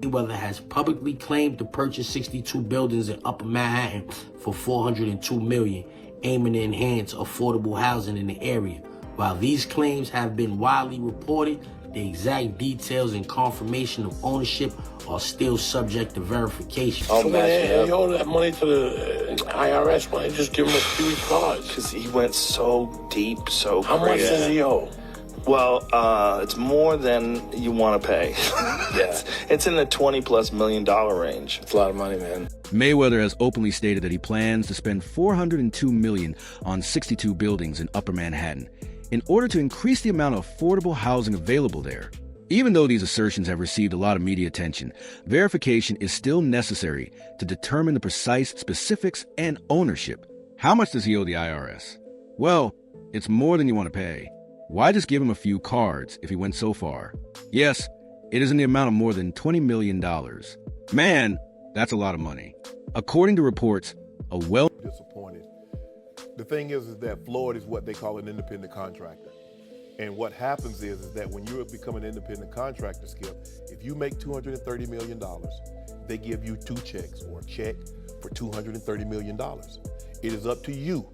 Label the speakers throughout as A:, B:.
A: Mayweather has publicly claimed to purchase 62 buildings in Upper Manhattan for $402 million, aiming to enhance affordable housing in the area. While these claims have been widely reported, the exact details and confirmation of ownership are still subject to verification.
B: Oh man, he owed that money to the IRS. Why don't you just give him a few cards?
C: Because he went so deep, so
B: How much does he owe?
C: Well, it's more than you want to pay. It's in the $20+ million range.
B: It's a lot of money, man.
D: Mayweather has openly stated that he plans to spend $402 million on 62 buildings in Upper Manhattan in order to increase the amount of affordable housing available there. Even though these assertions have received a lot of media attention, verification is still necessary to determine the precise specifics and ownership. How much does he owe the IRS? Well, it's more than you want to pay. Why just give him a few cards if he went so far? Yes, it is in the amount of more than $20 million. Man, that's a lot of money. According to reports,
E: disappointed. The thing is that Floyd is what they call an independent contractor. And what happens is that when you become an independent contractor, Skip, if you make $230 million, they give you 2 checks or a check for $230 million. It is up to you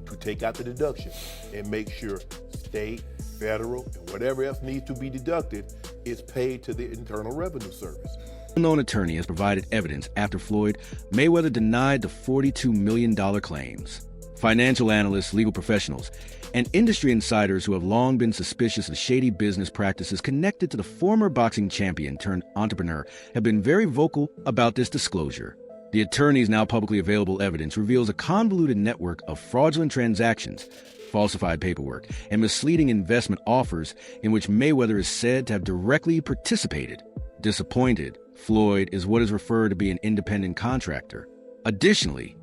E: to take out the deduction and make sure state, federal, and whatever else needs to be deducted is paid to the Internal Revenue Service.
D: A known attorney has provided evidence after Floyd Mayweather denied the $42 million claims. Financial analysts, legal professionals, and industry insiders who have long been suspicious of shady business practices connected to the former boxing champion turned entrepreneur have been very vocal about this disclosure. The attorney's now publicly available evidence reveals a convoluted network of fraudulent transactions, falsified paperwork, and misleading investment offers in which Mayweather is said to have directly participated. Disappointed, Floyd is what is referred to be an independent contractor. Additionally,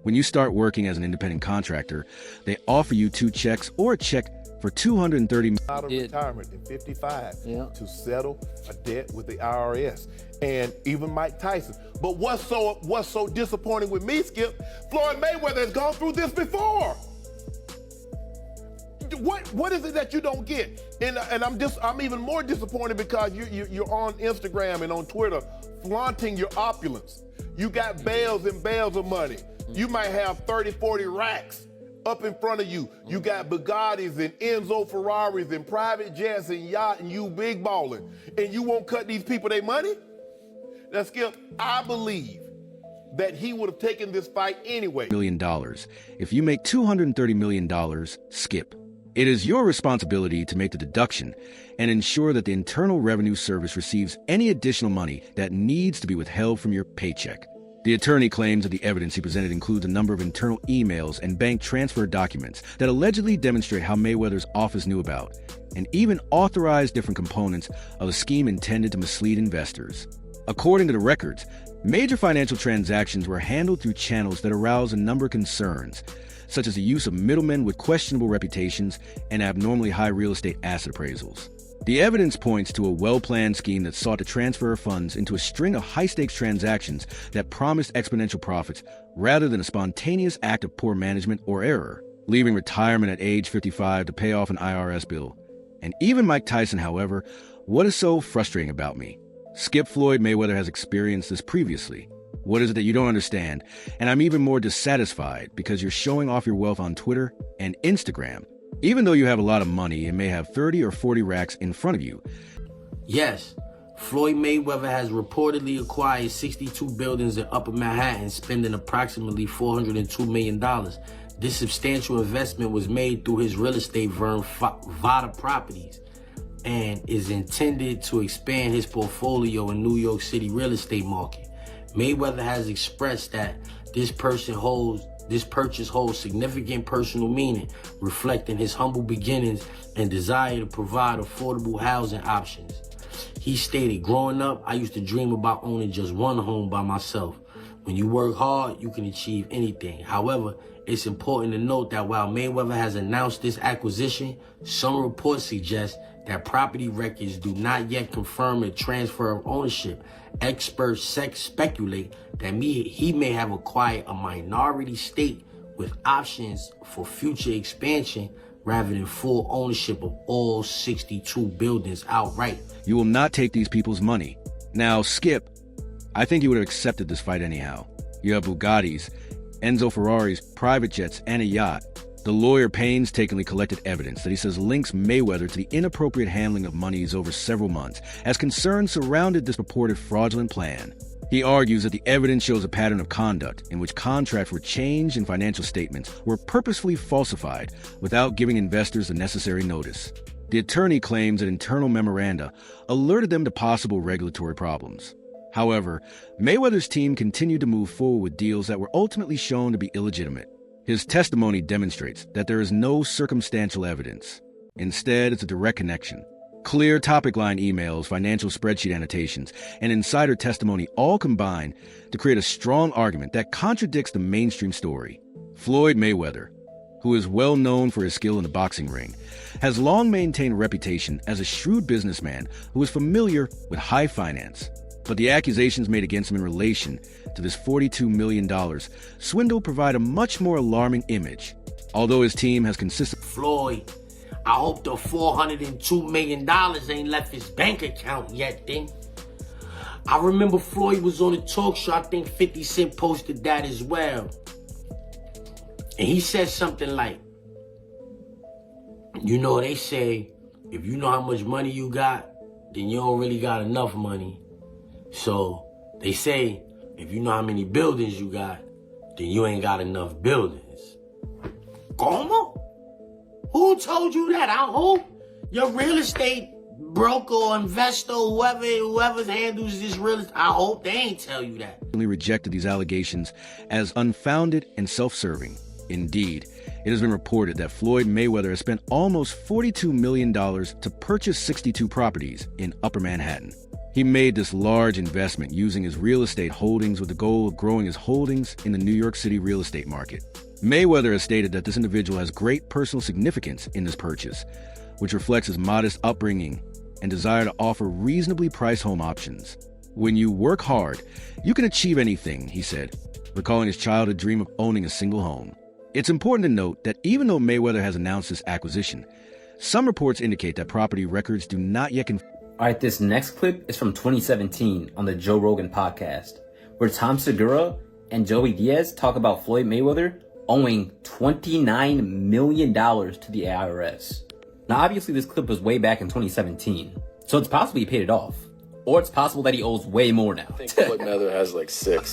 D: when you start working as an independent contractor, they offer you 2 checks or a check for $230
E: out of retirement in 55 to settle a debt with the IRS, and even Mike Tyson. But what's so disappointing with me, Skip? Floyd Mayweather has gone through this before. What is it that you don't get? And I'm even more disappointed because you're on Instagram and on Twitter flaunting your opulence. You got bales and bales of money. You might have 30, 40 racks up in front of you. You got Bugattis and Enzo Ferraris and private jets and yacht, and you big balling. And you won't cut these people their money? Now, Skip, I believe that he would have taken this fight anyway.
D: $1 million. If you make $230 million, Skip. It is your responsibility to make the deduction and ensure that the Internal Revenue Service receives any additional money that needs to be withheld from your paycheck. The attorney claims that the evidence he presented includes a number of internal emails and bank transfer documents that allegedly demonstrate how Mayweather's office knew about and even authorized different components of a scheme intended to mislead investors. According to the records, major financial transactions were handled through channels that arouse a number of concerns, such as the use of middlemen with questionable reputations and abnormally high real estate asset appraisals. The evidence points to a well-planned scheme that sought to transfer funds into a string of high-stakes transactions that promised exponential profits rather than a spontaneous act of poor management or error, leaving retirement at age 55 to pay off an IRS bill. And even Mike Tyson, however, what is so frustrating about me? Skip, Floyd Mayweather has experienced this previously. What is it that you don't understand? And I'm even more dissatisfied because you're showing off your wealth on Twitter and Instagram. Even though you have a lot of money and may have 30 or 40 racks in front of you.
A: Yes, Floyd Mayweather has reportedly acquired 62 buildings in Upper Manhattan, spending approximately $402 million. This substantial investment was made through his real estate firm, Vada Properties, and is intended to expand his portfolio in New York City real estate market. Mayweather has expressed that this purchase holds significant personal meaning, reflecting his humble beginnings and desire to provide affordable housing options. He stated, "Growing up, I used to dream about owning just one home by myself. When you work hard, you can achieve anything. However, it's important to note that while Mayweather has announced this acquisition, some reports suggest that property records do not yet confirm a transfer of ownership. Experts speculate that he may have acquired a minority stake with options for future expansion rather than full ownership of all 62 buildings outright."
D: You will not take these people's money. Now, Skip, I think he would have accepted this fight anyhow. You have Bugattis, Enzo Ferrari's, private jets, and a yacht. The lawyer painstakingly collected evidence that he says links Mayweather to the inappropriate handling of monies over several months, as concerns surrounded this purported fraudulent plan. He argues that the evidence shows a pattern of conduct in which contracts were changed and financial statements were purposefully falsified without giving investors the necessary notice. The attorney claims that internal memoranda alerted them to possible regulatory problems. However, Mayweather's team continued to move forward with deals that were ultimately shown to be illegitimate. His testimony demonstrates that there is no circumstantial evidence. Instead, it's a direct connection. Clear topic line emails, financial spreadsheet annotations, and insider testimony all combine to create a strong argument that contradicts the mainstream story. Floyd Mayweather, who is well known for his skill in the boxing ring, has long maintained a reputation as a shrewd businessman who is familiar with high finance. But the accusations made against him in relation to this $42 million swindle provide a much more alarming image. Although his team has consistently...
A: Floyd, I hope the $402 million ain't left his bank account yet, then. I remember Floyd was on a talk show. I think 50 Cent posted that as well. And he said something like, you know, they say, if you know how much money you got, then you don't really got enough money. So they say, if you know how many buildings you got, then you ain't got enough buildings. Como? Who told you that? I hope your real estate broker or investor, whoever handles this real estate, I hope they ain't tell you that.
D: Rejected these allegations as unfounded and self-serving. Indeed, it has been reported that Floyd Mayweather has spent almost $42 million to purchase 62 properties in Upper Manhattan. He made this large investment using his real estate holdings with the goal of growing his holdings in the New York City real estate market. Mayweather has stated that this individual has great personal significance in this purchase, which reflects his modest upbringing and desire to offer reasonably priced home options. When you work hard, you can achieve anything, he said, recalling his childhood dream of owning a single home. It's important to note that even though Mayweather has announced this acquisition, some reports indicate that property records do not yet confirm.
F: All right, this next clip is from 2017 on the Joe Rogan podcast, where Tom Segura and Joey Diaz talk about Floyd Mayweather owing $29 million to the IRS. Now, obviously, this clip was way back in 2017, so it's possible he paid it off. Or it's possible that he owes way more now.
B: I think Floyd Mayweather has like 6.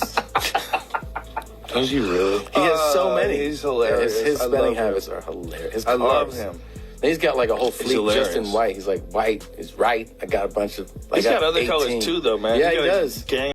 B: Does he really?
C: He has so many. He's hilarious.
B: His spending habits are hilarious. His
C: I love
B: cars.
C: him.
B: And he's got like a whole fleet
C: hilarious.
B: just in white. He's like, white is right. I got a bunch of.
C: He's got other
B: 18.
C: colors too, though, man.
B: Yeah,
C: He's
B: he
C: got a
B: does.
C: gang